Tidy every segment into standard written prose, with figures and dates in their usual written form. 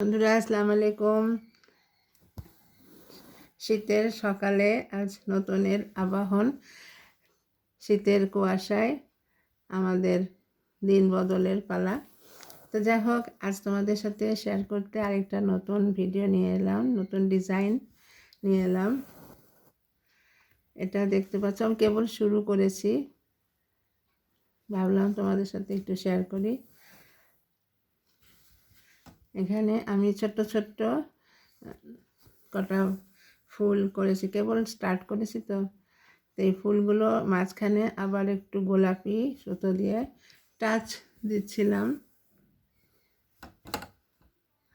বন্ধুরা আসসালামু আলাইকুম। শীতের সকালে আজ নতুনের আবাহন, শীতের কুয়াশায় আমাদের দিন বদলের পালা। তো যাই হোক, আজ তোমাদের সাথে শেয়ার করতে আরেকটা নতুন ভিডিও নিয়ে এলাম, নতুন ডিজাইন নিয়ে এলাম। এটা দেখতে পাচ্ছ, আমি কেবল শুরু করেছি, ভাবলাম তোমাদের সাথে একটু শেয়ার করি। এখানে আমি ছোট্ট ছোট্ট কটা ফুল করেছি, কেবল স্টার্ট করেছি। তো এই ফুলগুলো মাঝখানে আবার একটু গোলাপি সুতো দিয়ে টাচ দিচ্ছিলাম,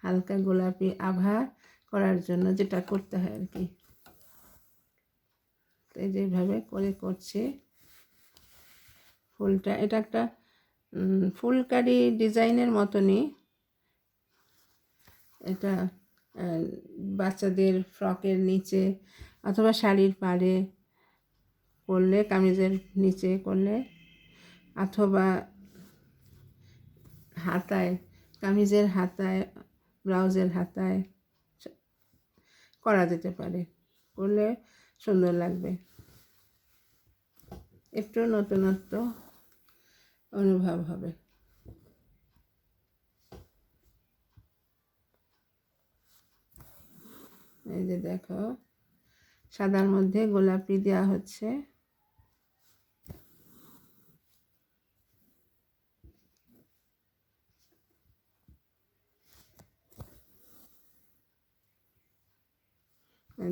হালকা গোলাপি আভা করার জন্য, যেটা করতে হয় আর কি। তো এই যেভাবে করে করছি ফুলটা। এটা একটা ফুলকারি ডিজাইনের মতনই। এটা বাচ্চাদের ফ্রকের নিচে অথবা শাড়ির পাড়ে করলে, কামিজের নিচে করলে, অথবা হাতায়, কামিজের হাতায়, ব্লাউজের হাতায় করা যেতে পারে, করলে সুন্দর লাগবে, একটু নতুনত্ব অনুভব হবে। এই যে দেখো, সাদার মধ্যে গোলাপি দেওয়া হচ্ছে।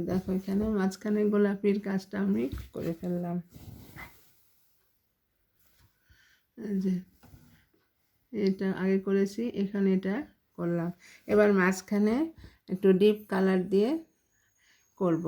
দেখো, এখানে মাঝখানে গোলাপির কাজটা আমি করে ফেললাম। এই যে এটা আগে করেছি, এখানে এটা করলাম। এবার মাঝখানে একটু ডিপ কালার দিয়ে করব।